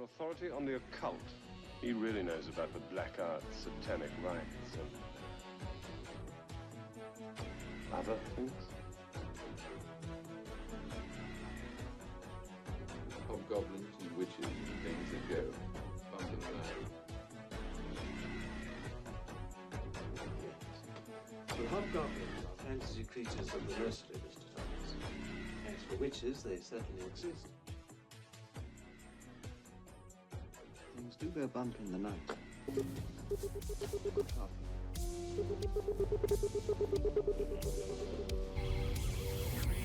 authority on the occult. He really knows about the black arts, satanic rites, and other things. Hobgoblins and witches and things that go bump in the night. The hobgoblins are fantasy creatures of the nursery, Mr. Thomas. As for witches, they certainly exist. Things do go bump in the night.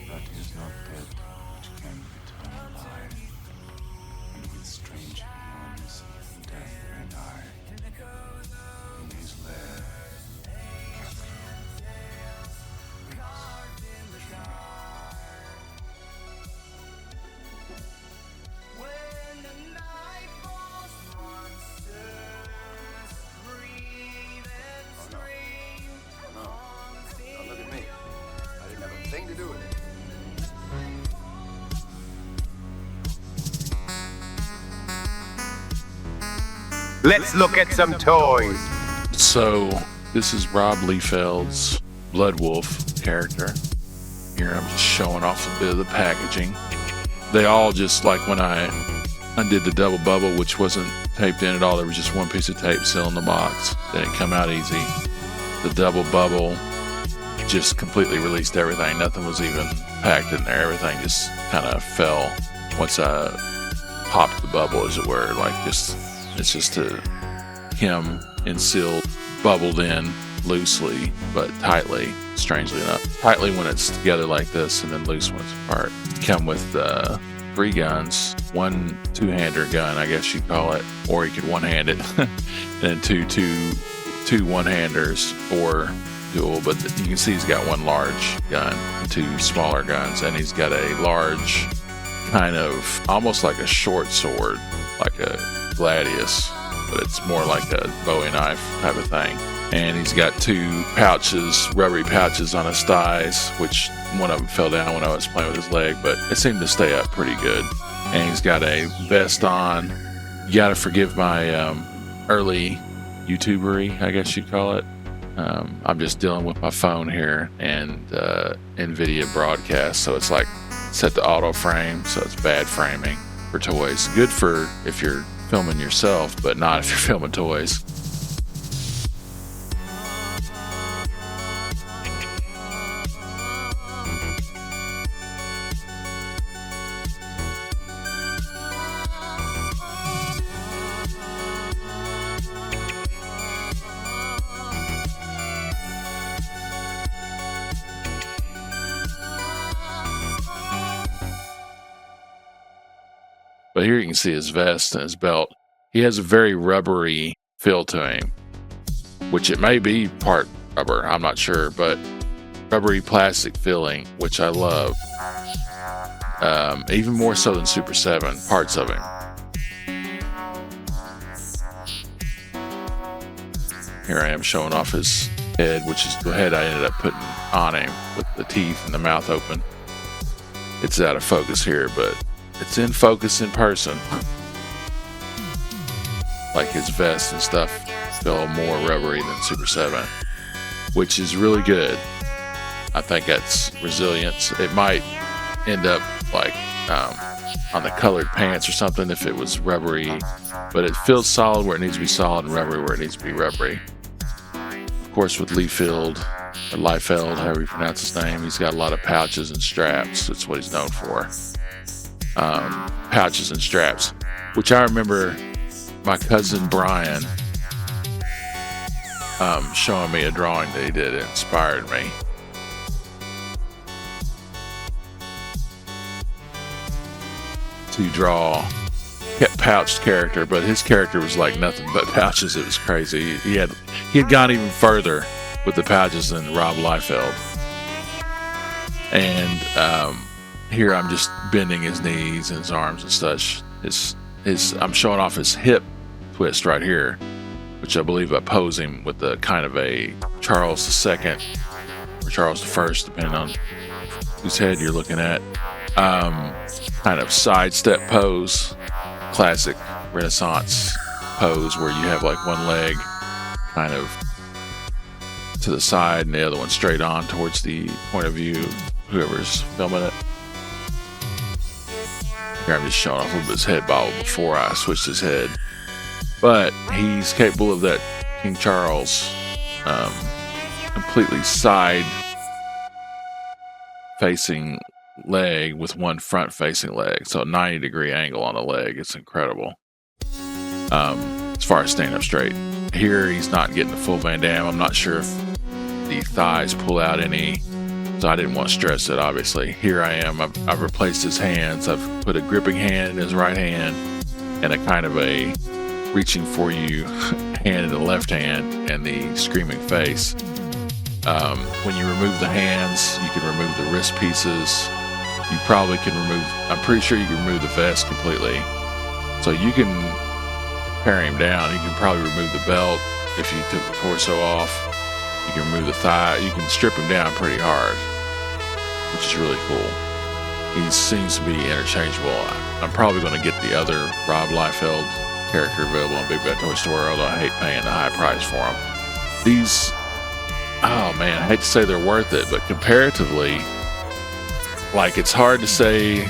That is not dead, which can return alive, and with strange hands, death and I, in his lair. Let's look at some toys. So, this is Rob Liefeld's Bloodwulf character. Here I'm just showing off a bit of the packaging. They all just, like when I undid the double bubble, which wasn't taped in at all, there was just one piece of tape still in the box. Didn't come out easy. The double bubble just completely released everything. Nothing was even packed in there. Everything just kind of fell once I popped the bubble, as it were. It's just him and sealed, bubbled in loosely but tightly, strangely enough. Tightly when it's together like this, and then loose when it's apart. Come with 3 guns, 1 two-hander gun, I guess you'd call it, or you could one-hand it, and then two one-handers, or dual. But you can see he's got 1 large gun and 2 smaller guns, and he's got a large, kind of almost like a short sword, like a gladius, but it's more like a Bowie knife type of thing. And he's got 2 pouches, rubbery pouches on his thighs, which one of them fell down when I was playing with his leg, but it seemed to stay up pretty good. And he's got a vest on. You gotta forgive my early YouTubery, I guess you'd call it. I'm just dealing with my phone here and NVIDIA broadcast, so it's like set to auto frame, so it's bad framing for toys. Good for if you're filming yourself, but not if you're filming toys. But here you can see his vest and his belt. He has a very rubbery feel to him, which it may be part rubber, I'm not sure, but rubbery plastic feeling, which I love. Even more so than Super 7, parts of him. Here I am showing off his head, which is the head I ended up putting on him with the teeth and the mouth open. It's out of focus here, but it's in focus in person. Like his vest and stuff feel more rubbery than Super 7, which is really good. I think that's resilience. It might end up like on the colored pants or something if it was rubbery, but it feels solid where it needs to be solid and rubbery where it needs to be rubbery. Of course, with Liefeld, or Liefeld, however you pronounce his name, he's got a lot of pouches and straps. That's what he's known for. Pouches and straps, which I remember my cousin Brian showing me a drawing that he did. It inspired me. To draw pouched character, but his character was like nothing but pouches. It was crazy. He had gone even further with the pouches than Rob Liefeld. And here I'm just bending his knees and his arms and such. I'm showing off his hip twist right here, which I believe I pose him with the kind of a Charles II or Charles I, depending on whose head you're looking at. Kind of sidestep pose, classic Renaissance pose where you have like one leg kind of to the side and the other one straight on towards the point of view of whoever's filming it. Here I'm just showing off a little bit of his head bobble before I switched his head. But he's capable of that King Charles completely side facing leg with one front facing leg. So a 90-degree angle on the leg. It's incredible. As far as staying up straight. Here he's not getting the full Van Damme. I'm not sure if the thighs pull out any, so I didn't want to stress it, obviously. Here I am. I've replaced his hands. I've put a gripping hand in his right hand and a kind of a reaching for you hand in the left hand and the screaming face. When you remove the hands, you can remove the wrist pieces. You probably can remove, I'm pretty sure you can remove the vest completely. So you can pare him down. You can probably remove the belt if you took the torso off. You can remove the thigh. You can strip him down pretty hard, which is really cool. He seems to be interchangeable. I'm probably going to get the other Rob Liefeld character available on Big Bad Toy Store, although I hate paying the high price for them. These, oh man, I hate to say they're worth it, but comparatively, like, it's hard to say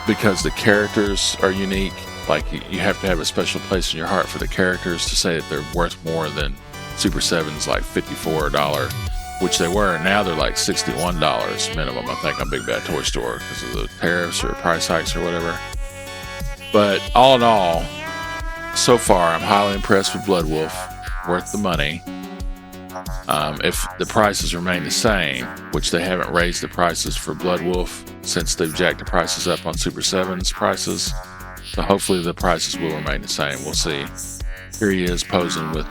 because the characters are unique. Like, you have to have a special place in your heart for the characters to say that they're worth more than Super 7's like $54, which they were. Now they're like $61 minimum, I think, on Big Bad Toy Store because of the tariffs or price hikes or whatever. But all in all, so far, I'm highly impressed with Bloodwulf. Worth the money. If the prices remain the same, which they haven't raised the prices for Bloodwulf since they've jacked the prices up on Super 7's prices, so hopefully the prices will remain the same. We'll see. Here he is posing with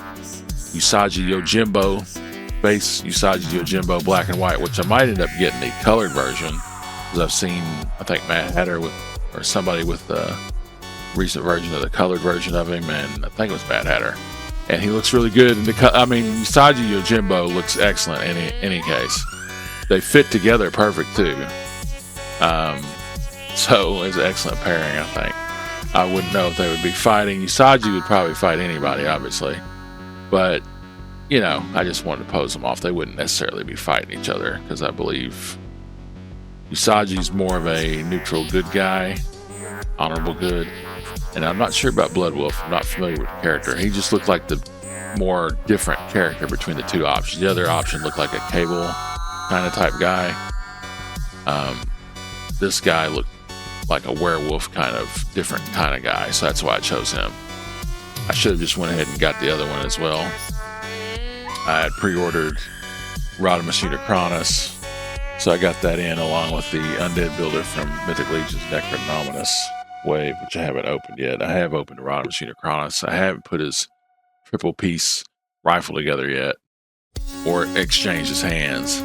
Usagi Yojimbo, base Usagi Yojimbo black and white, which I might end up getting the colored version, because I've seen, I think, Matt Hatter with, or somebody with the recent version of the colored version of him, and I think it was Matt Hatter. And he looks really good. I mean, Usagi Yojimbo looks excellent in any case. They fit together perfect too. So it's an excellent pairing, I think. I wouldn't know if they would be fighting. Usagi would probably fight anybody, obviously. But, you know, I just wanted to pose them off. They wouldn't necessarily be fighting each other, because I believe Usagi's more of a neutral good guy, honorable good. And I'm not sure about Bloodwulf. I'm not familiar with the character. He just looked like the more different character between the two options. The other option looked like a Cable kind of type guy. This guy looked like a werewolf kind of different kind of guy, so that's why I chose him. I should have just went ahead and got the other one as well. I had pre-ordered Rodimus Unicronus, so I got that in along with the Undead Builder from Mythic Legion's Necronominous Wave, which I haven't opened yet. I have opened Rodimus Unicronus. I haven't put his triple piece rifle together yet, or exchanged his hands.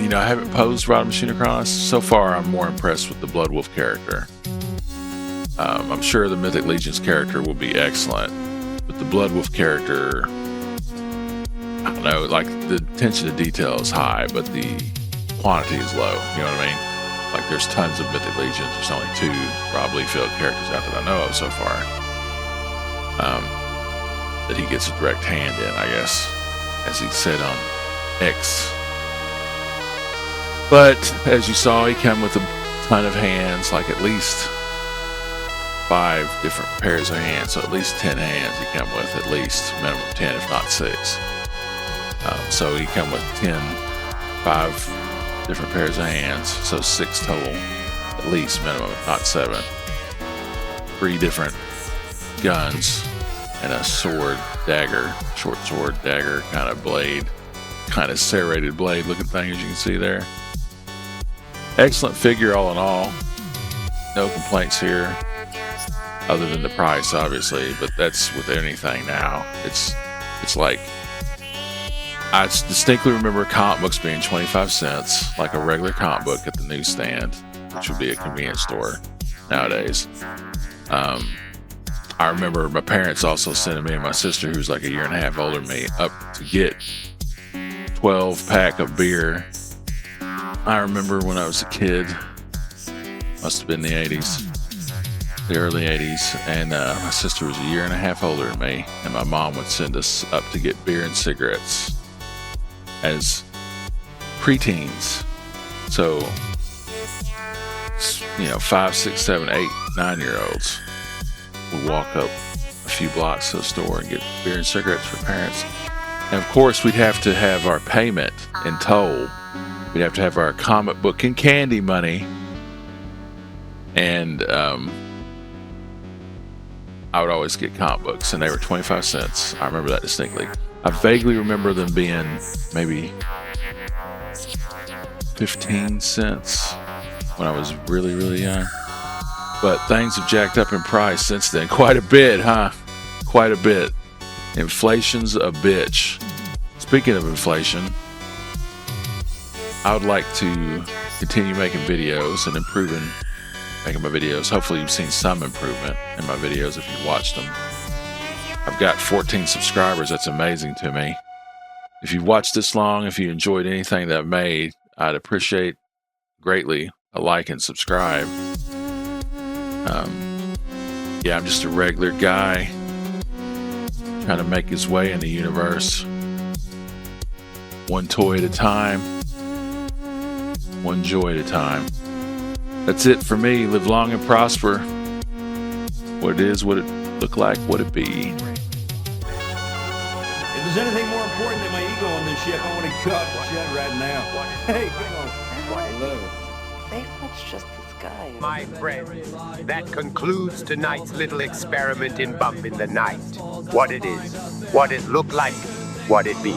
I haven't posed Rodimus Unicronus. So far, I'm more impressed with the Bloodwulf character. I'm sure the Mythic Legion's character will be excellent, but the Bloodwulf character, I don't know, like, the attention to detail is high, but the quantity is low. You know what I mean? Like, there's tons of Mythic Legions. There's only 2 Rob Liefeld characters out that I know of so far. That he gets a direct hand in, I guess, as he said on X. But as you saw, he came with a ton of hands, like at least 5 different pairs of hands. So at least 10 hands he came with, at least minimum 10, if not 6. So he came with 5 different pairs of hands, so 6 total, at least minimum, if not 7. 3 different guns and a sword, dagger, short sword, dagger, kind of blade, kind of serrated blade looking thing, as you can see there. Excellent figure all in all. No complaints here, other than the price, obviously, but that's with anything now. It's like, I distinctly remember comic books being 25 cents, like a regular comic book at the newsstand, which would be a convenience store nowadays. I remember my parents also sending me and my sister, who's like a year and a half older than me, up to get 12-pack of beer. I remember when I was a kid, Must have been the 80s, the early 80s. And my sister was a year and a half older than me. And my mom would send us up to get beer and cigarettes as preteens. So, 5, 6, 7, 8, 9-year-olds would walk up a few blocks to the store and get beer and cigarettes for parents. And of course, we'd have to have our payment in toll. We'd have to have our comic book and candy money. And I would always get comic books, and they were 25 cents. I remember that distinctly. I vaguely remember them being maybe 15 cents when I was really, really young. But things have jacked up in price since then. Quite a bit, huh? Quite a bit. Inflation's a bitch. Speaking of inflation, I would like to continue making videos and making my videos. Hopefully you've seen some improvement in my videos if you've watched them. I've got 14 subscribers. That's amazing to me. If you've watched this long, if you enjoyed anything that I've made, I'd appreciate greatly a like and subscribe. Yeah, I'm just a regular guy trying to make his way in the universe. One toy at a time. One joy at a time. That's it for me. Live long and prosper. What it is, what it look like, what it be. If there's anything more important than my ego on this ship, I want to cut the shit right now. Hey, come on. Hello. Liefeld's just this guy. My friend, that concludes tonight's little experiment in Bump in the Night. What it is, what it look like, what it be.